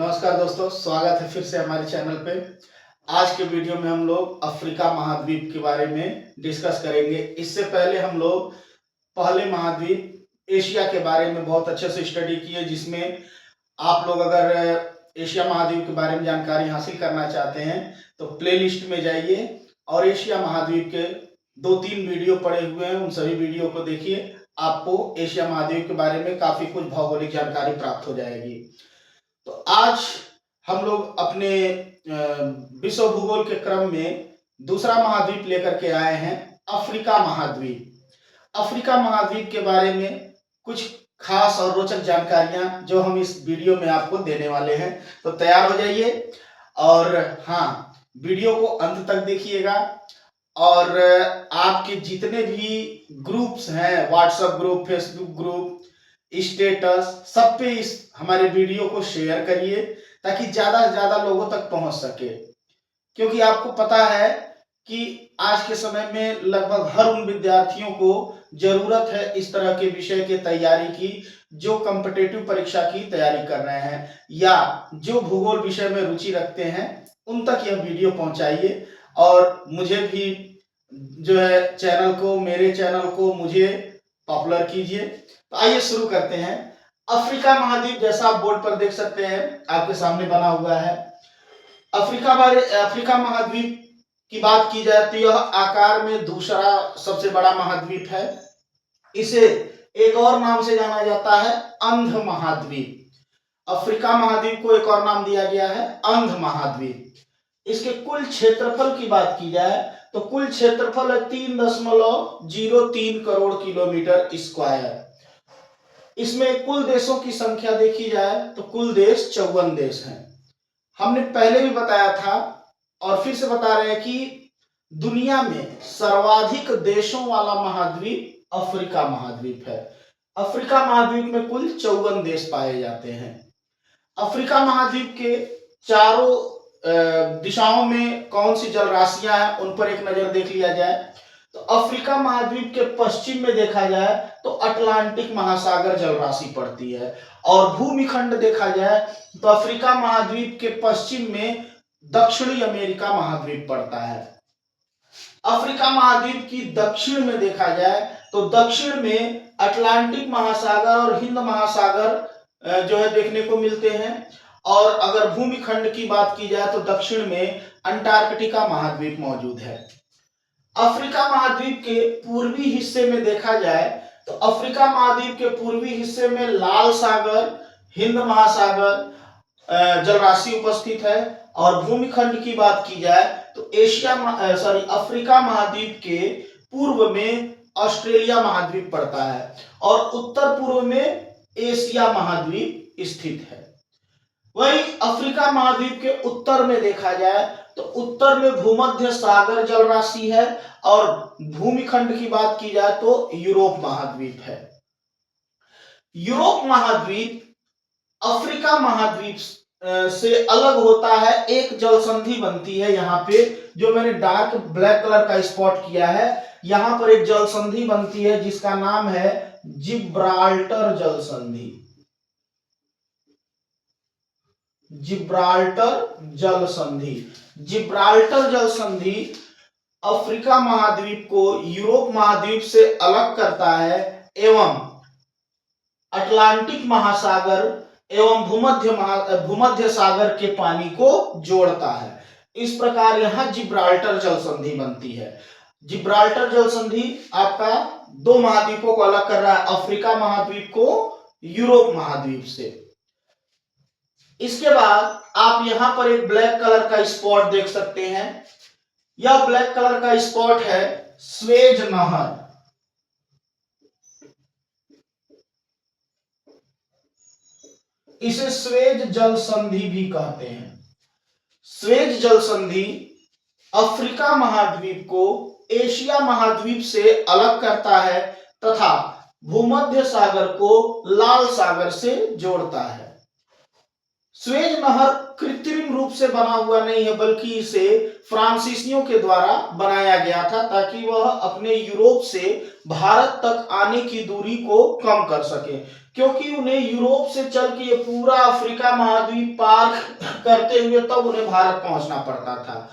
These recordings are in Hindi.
नमस्कार दोस्तों, स्वागत है फिर से हमारे चैनल पे। आज के वीडियो में हम लोग अफ्रीका महाद्वीप के बारे में डिस्कस करेंगे। इससे पहले हम लोग पहले महाद्वीप एशिया के बारे में बहुत अच्छे से स्टडी किए, जिसमें आप लोग अगर एशिया महाद्वीप के बारे में जानकारी हासिल करना चाहते हैं तो प्लेलिस्ट में जाइए और एशिया महाद्वीप के 2-3 वीडियो पड़े हुए हैं, उन सभी वीडियो को देखिए। आपको एशिया महाद्वीप के बारे में काफी कुछ भौगोलिक जानकारी प्राप्त हो जाएगी। तो आज हम लोग अपने विश्व भूगोल के क्रम में दूसरा महाद्वीप लेकर के आए हैं, अफ्रीका महाद्वीप। अफ्रीका महाद्वीप के बारे में कुछ खास और रोचक जानकारियां जो हम इस वीडियो में आपको देने वाले हैं, तो तैयार हो जाइए और हाँ, वीडियो को अंत तक देखिएगा। और आपके जितने भी ग्रुप्स हैं, WhatsApp group, Facebook group, status, सब पे इस हमारे वीडियो को शेयर करिए ताकि ज्यादा से ज्यादा लोगों तक पहुंच सके। क्योंकि आपको पता है कि आज के समय में लगभग हर उन विद्यार्थियों को जरूरत है इस तरह के विषय की तैयारी की जो कॉम्पिटिटिव परीक्षा की तैयारी कर रहे हैं या जो भूगोल विषय में रुचि रखते हैं, उन तक यह वीडियो पहुंचाइए। और मुझे भी जो है मेरे चैनल को मुझे पॉपुलर कीजिए। तो आइए शुरू करते हैं। अफ्रीका महाद्वीप, जैसा आप बोर्ड पर देख सकते हैं, आपके सामने बना हुआ है। अफ्रीका महाद्वीप की बात की जाए तो यह आकार में दूसरा सबसे बड़ा महाद्वीप है। इसे एक और नाम से जाना जाता है, अंध महाद्वीप। अफ्रीका महाद्वीप को एक और नाम दिया गया है, अंध महाद्वीप। इसके कुल क्षेत्रफल की बात की जाए तो कुल क्षेत्रफल है 3.03 करोड़ किलोमीटर स्क्वायर। इसमें कुल देशों की संख्या देखी जाए तो कुल देश 54 देश हैं। हमने पहले भी बताया था और फिर से बता रहे हैं कि दुनिया में सर्वाधिक देशों वाला महाद्वीप अफ्रीका महाद्वीप है। अफ्रीका महाद्वीप में कुल 54 देश पाए जाते हैं। अफ्रीका महाद्वीप के चारों दिशाओं में कौन सी जल राशियां हैं, उन पर एक नजर देख लिया जाए तो अफ्रीका महाद्वीप के पश्चिम में देखा जाए तो अटलांटिक महासागर जल राशि पड़ती है। और भूमिखंड देखा जाए तो अफ्रीका महाद्वीप के पश्चिम में दक्षिणी अमेरिका महाद्वीप पड़ता है। अफ्रीका महाद्वीप की दक्षिण में देखा जाए तो दक्षिण में अटलांटिक महासागर और हिंद महासागर जो है देखने को मिलते हैं। और अगर भूमिखंड की बात की जाए तो दक्षिण में अंटार्कटिका महाद्वीप मौजूद है। अफ्रीका महाद्वीप के पूर्वी हिस्से में देखा जाए तो अफ्रीका महाद्वीप के पूर्वी हिस्से में लाल सागर, हिंद महासागर जल राशि उपस्थित है। और भूमिखंड की बात की जाए तो अफ्रीका महाद्वीप के पूर्व में ऑस्ट्रेलिया महाद्वीप पड़ता है और उत्तर पूर्व में एशिया महाद्वीप स्थित है। वहीं अफ्रीका महाद्वीप के उत्तर में देखा जाए तो उत्तर में भूमध्य सागर जल राशि है और भूमिखंड की बात की जाए तो यूरोप महाद्वीप है। यूरोप महाद्वीप अफ्रीका महाद्वीप से अलग होता है, एक जल संधि बनती है। यहाँ पे जो मैंने डार्क ब्लैक कलर का स्पॉट किया है, यहाँ पर एक जल संधि बनती है जिसका नाम है जिब्राल्टर जल संधि। जिब्राल्टर जल संधि। जिब्राल्टर जल संधि अफ्रीका महाद्वीप को यूरोप महाद्वीप से अलग करता है एवं अटलांटिक महासागर एवं भूमध्य सागर के पानी को जोड़ता है। इस प्रकार यहां जिब्राल्टर जल संधि बनती है। जिब्राल्टर जल संधि आपका दो महाद्वीपों को अलग कर रहा है, अफ्रीका महाद्वीप को यूरोप महाद्वीप से। इसके बाद आप यहां पर एक ब्लैक कलर का स्पॉट देख सकते हैं। यह ब्लैक कलर का स्पॉट है स्वेज नहर। इसे स्वेज जल संधि भी कहते हैं। स्वेज जल संधि अफ्रीका महाद्वीप को एशिया महाद्वीप से अलग करता है तथा भूमध्य सागर को लाल सागर से जोड़ता है। स्वेज नहर कृत्रिम रूप से बना हुआ नहीं है, बल्कि इसे फ्रांसीसियों के द्वारा बनाया गया था ताकि वह अपने यूरोप से भारत तक आने की दूरी को कम कर सके, क्योंकि उन्हें यूरोप से चल के ये पूरा अफ्रीका महाद्वीप पार करते हुए तब उन्हें भारत पहुंचना पड़ता था।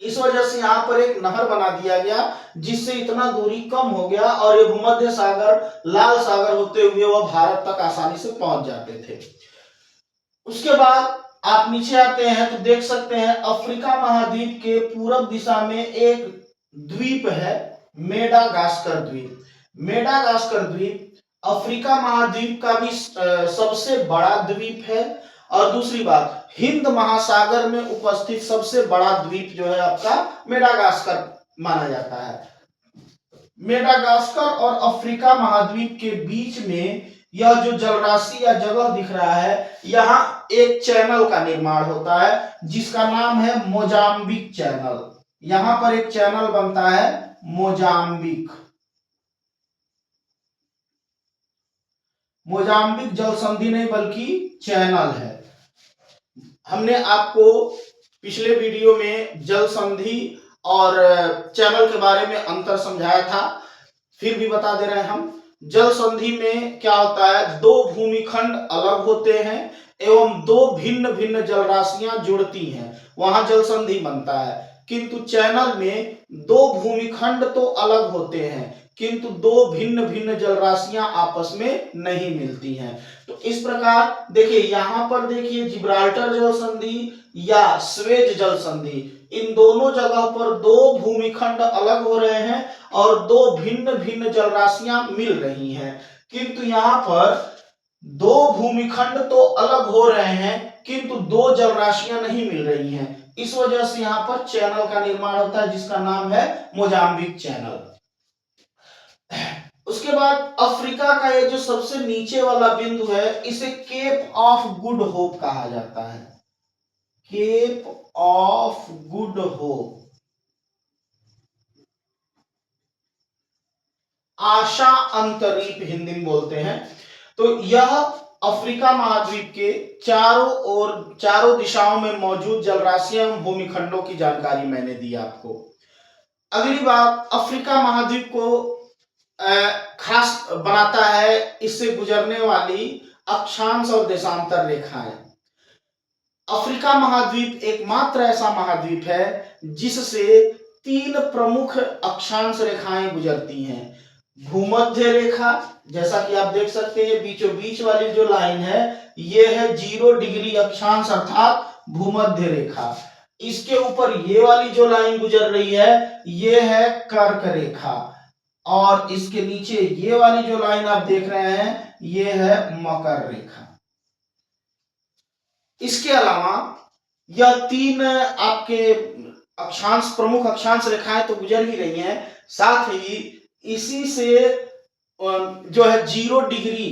इस वजह से यहाँ पर एक नहर बना दिया गया जिससे इतना दूरी कम हो गया और ये भूमध्य सागर, लाल सागर होते हुए वह भारत तक आसानी से पहुंच जाते थे। उसके बाद आप नीचे आते हैं तो देख सकते हैं अफ्रीका महाद्वीप के पूर्व दिशा में एक द्वीप है, मेडागास्कर द्वीप। मेडागास्कर द्वीप अफ्रीका महाद्वीप का भी सबसे बड़ा द्वीप है, और दूसरी बात हिंद महासागर में उपस्थित सबसे बड़ा द्वीप जो है आपका मेडागास्कर माना जाता है। मेडागास्कर और अफ्रीका महाद्वीप के बीच में यह जो जलराशि या जगह दिख रहा है, यहाँ एक चैनल का निर्माण होता है जिसका नाम है मोजाम्बिक चैनल। यहाँ पर एक चैनल बनता है मोजाम्बिक। मोजाम्बिक जल संधि नहीं बल्कि चैनल है। हमने आपको पिछले वीडियो में जल संधि और चैनल के बारे में अंतर समझाया था, फिर भी बता दे रहे हैं हम। जल संधि में क्या होता है, दो भूमिखंड अलग होते हैं एवं दो भिन्न भिन्न जल राशियां जुड़ती हैं, वहां जल संधि बनता है। किंतु चैनल में दो भूमिखंड तो अलग होते हैं किंतु दो भिन्न भिन्न जल राशियां आपस में नहीं मिलती हैं। तो इस प्रकार देखिए, यहां पर देखिए जिब्राल्टर जल संधि या स्वेज जल संधि, इन दोनों जगह पर दो भूमिखंड अलग हो रहे हैं और दो भिन्न भिन्न जल राशियां मिल रही हैं। किंतु यहाँ पर दो भूमिखंड तो अलग हो रहे हैं किंतु दो जल राशियां नहीं मिल रही हैं। इस वजह से यहाँ पर चैनल का निर्माण होता है जिसका नाम है मोजाम्बिक चैनल। उसके बाद अफ्रीका का ये जो सबसे नीचे वाला बिंदु है, इसे केप ऑफ गुड होप कहा जाता है। केप ऑफ गुड होप, आशा अंतरीप हिंदी में बोलते हैं। तो यह अफ्रीका महाद्वीप के चारों दिशाओं में मौजूद जलराशियों एवं भूमिखंडों की जानकारी मैंने दी आपको। अगली बात, अफ्रीका महाद्वीप को खास बनाता है इससे गुजरने वाली अक्षांश और देशांतर रेखाएं। अफ्रीका महाद्वीप एकमात्र ऐसा महाद्वीप है जिससे तीन प्रमुख अक्षांश रेखाएं गुजरती हैं। भूमध्य रेखा, जैसा कि आप देख सकते हैं बीचों बीच वाली जो लाइन है ये है 0 डिग्री अक्षांश अर्थात भूमध्य रेखा। इसके ऊपर ये वाली जो लाइन गुजर रही है ये है कर्क रेखा, और इसके नीचे ये वाली जो लाइन आप देख रहे हैं ये है मकर रेखा। इसके अलावा यह तीन आपके अक्षांश, प्रमुख अक्षांश रेखाएं तो गुजर ही रही हैं, साथ ही इसी से जो है 0 डिग्री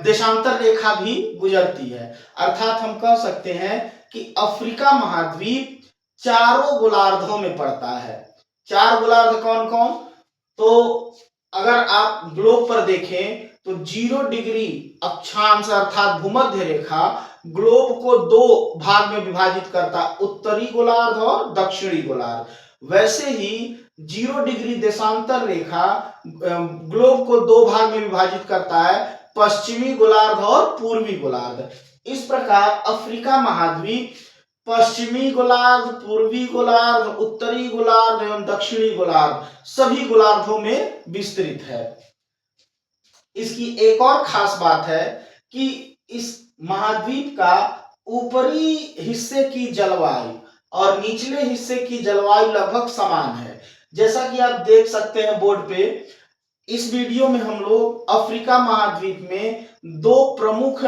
देशांतर रेखा भी गुजरती है। अर्थात हम कह सकते हैं कि अफ्रीका महाद्वीप चारों गोलार्धों में पड़ता है। चार गोलार्ध कौन कौन? तो अगर आप ग्लोब पर देखें तो 0 डिग्री अक्षांश अर्थात भूमध्य रेखा ग्लोब को दो भाग में विभाजित करता, उत्तरी गोलार्ध और दक्षिणी गोलार्ध। वैसे ही 0 डिग्री देशांतर रेखा ग्लोब को दो भाग में विभाजित करता है, पश्चिमी गोलार्ध और पूर्वी गोलार्ध। इस प्रकार अफ्रीका महाद्वीप पश्चिमी गोलार्ध, पूर्वी गोलार्ध, उत्तरी गोलार्ध एवं दक्षिणी गोलार्ध सभी गोलार्धों में विस्तृत है। इसकी एक और खास बात है कि इस महाद्वीप का ऊपरी हिस्से की जलवायु और निचले हिस्से की जलवायु लगभग समान है। जैसा कि आप देख सकते हैं बोर्ड पे, इस वीडियो में हम लोग अफ्रीका महाद्वीप में दो प्रमुख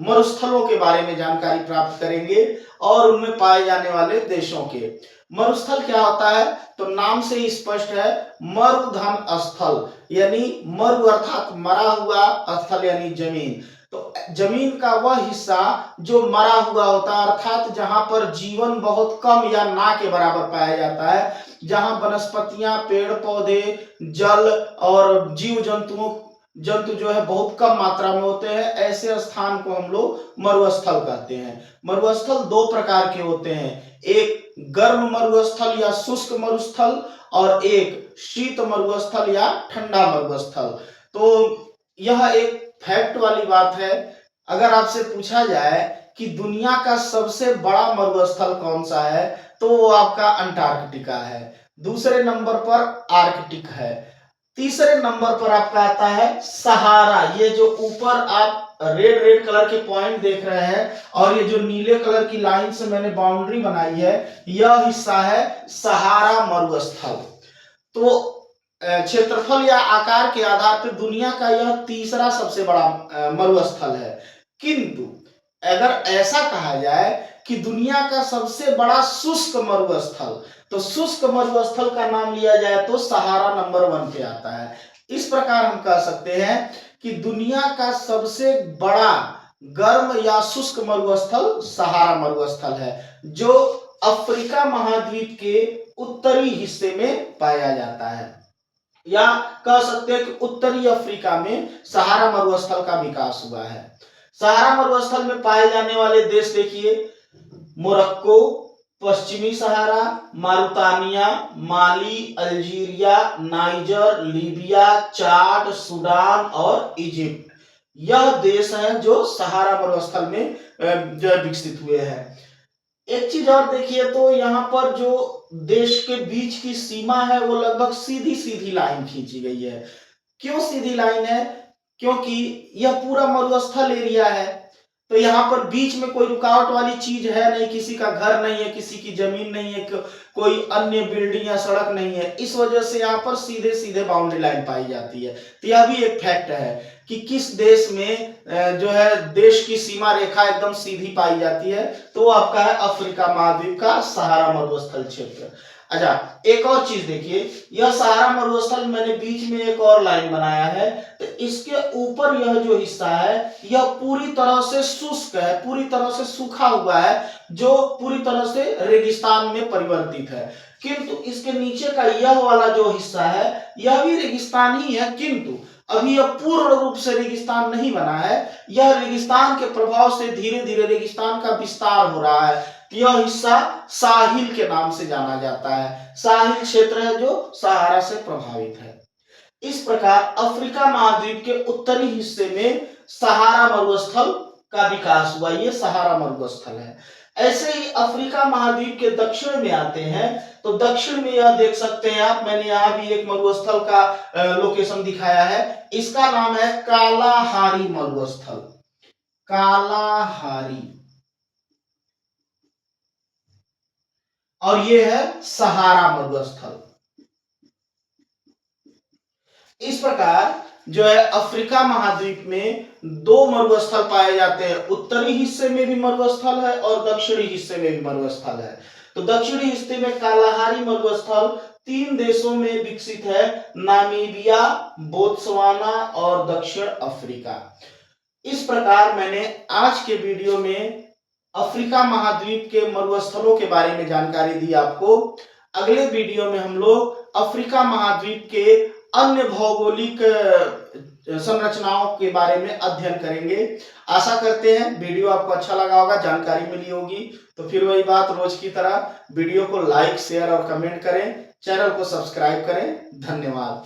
मरुस्थलों के बारे में जानकारी प्राप्त करेंगे और उनमें पाए जाने वाले देशों के। मरुस्थल क्या होता है? तो नाम से ही स्पष्ट है, मरुधन स्थल, यानी मरु अर्थात मरा हुआ, स्थल यानी जमीन। तो जमीन का वह हिस्सा जो मरा हुआ होता है, अर्थात जहां पर जीवन बहुत कम या ना के बराबर पाया जाता है, जहां वनस्पतियां, पेड़ पौधे, जल और जीव जंतुओं जंतु जो है बहुत कम मात्रा में होते हैं, ऐसे स्थान को हम लोग मरुस्थल कहते हैं। मरुस्थल दो प्रकार के होते हैं, एक गर्म मरुस्थल या शुष्क मरुस्थल और एक शीत मरुस्थल या ठंडा मरुस्थल। तो यह एक फैक्ट वाली बात है। अगर आपसे पूछा जाए कि दुनिया का सबसे बड़ा मरुस्थल कौन सा है, तो वो आपका अंटार्कटिका है। दूसरे नंबर पर आर्कटिक है। तीसरे नंबर पर आपका आता है सहारा। ये जो ऊपर आप रेड रेड कलर के पॉइंट देख रहे हैं और ये जो नीले कलर की लाइन से मैंने बाउंड्री बनाई है, यह हिस्सा है सहारा मरुस्थल। तो क्षेत्रफल या आकार के आधार पर दुनिया का यह तीसरा सबसे बड़ा मरुस्थल है। किंतु अगर ऐसा कहा जाए कि दुनिया का सबसे बड़ा शुष्क मरुस्थल, तो शुष्क मरुस्थल का नाम लिया जाए तो सहारा नंबर 1 पे आता है। इस प्रकार हम कह सकते हैं कि दुनिया का सबसे बड़ा गर्म या शुष्क मरुस्थल सहारा मरुस्थल है, जो अफ्रीका महाद्वीप के उत्तरी हिस्से में पाया जाता है, या कह सकते हैं कि उत्तरी अफ्रीका में सहारा मरुस्थल का विकास हुआ है। सहारा मरुस्थल में पाए जाने वाले देश देखिए, मोरक्को, पश्चिमी सहारा, मारुतानिया, माली, अल्जीरिया, नाइजर, लीबिया, चाड, सूडान और इजिप्ट। यह देश है जो सहारा मरुस्थल में जो विकसित हुए हैं। एक चीज और देखिए, तो यहाँ पर जो देश के बीच की सीमा है वो लगभग सीधी सीधी लाइन खींची गई है। क्यों सीधी लाइन है? क्योंकि यह पूरा मरुस्थल एरिया है, तो यहाँ पर बीच में कोई रुकावट वाली चीज है नहीं, किसी का घर नहीं है, किसी की जमीन नहीं है, कोई अन्य बिल्डिंग या सड़क नहीं है। इस वजह से यहाँ पर सीधे सीधे बाउंड्री लाइन पाई जाती है। तो यह भी एक फैक्ट है कि किस देश में जो है देश की सीमा रेखा एकदम सीधी पाई जाती है, तो वो आपका है अफ्रीका महाद्वीप का सहारा मरुस्थल क्षेत्र। अच्छा, एक और चीज देखिए, यह सहारा मरुस्थल मैंने बीच में एक और लाइन बनाया है, तो इसके ऊपर यह जो हिस्सा है यह पूरी तरह से शुष्क है, पूरी तरह से सूखा हुआ है, जो पूरी तरह से रेगिस्तान में परिवर्तित है। किंतु इसके नीचे का यह वाला जो हिस्सा है यह भी रेगिस्तान ही है, किंतु अभी यह पूर्ण रूप से रेगिस्तान नहीं बना है। यह रेगिस्तान के प्रभाव से धीरे धीरे रेगिस्तान का विस्तार हो रहा है। यह हिस्सा साहिल के नाम से जाना जाता है। साहिल क्षेत्र है जो सहारा से प्रभावित है। इस प्रकार अफ्रीका महाद्वीप के उत्तरी हिस्से में सहारा मरुस्थल का विकास हुआ, ये सहारा मरुस्थल है। ऐसे ही अफ्रीका महाद्वीप के दक्षिण में आते हैं, तो दक्षिण में यह देख सकते हैं आप, मैंने यहां भी एक मरुस्थल का लोकेशन दिखाया है। इसका नाम है कालाहारी मरुस्थल। कालाहारी, और ये है सहारा मरुस्थल। इस प्रकार जो है अफ्रीका महाद्वीप में दो मरुस्थल पाए जाते हैं, उत्तरी हिस्से में भी मरुस्थल है और दक्षिणी हिस्से में भी मरुस्थल है। तो दक्षिणी हिस्से में कालाहारी मरुस्थल 3 देशों में विकसित है, नामीबिया, बोत्सवाना और दक्षिण अफ्रीका। इस प्रकार मैंने आज के वीडियो में अफ्रीका महाद्वीप के मरुस्थलों के बारे में जानकारी दी आपको। अगले वीडियो में हम लोग अफ्रीका महाद्वीप के अन्य भौगोलिक संरचनाओं के बारे में अध्ययन करेंगे। आशा करते हैं वीडियो आपको अच्छा लगा होगा, जानकारी मिली होगी। तो फिर वही बात, रोज की तरह वीडियो को लाइक, शेयर और कमेंट करें, चैनल को सब्सक्राइब करें। धन्यवाद।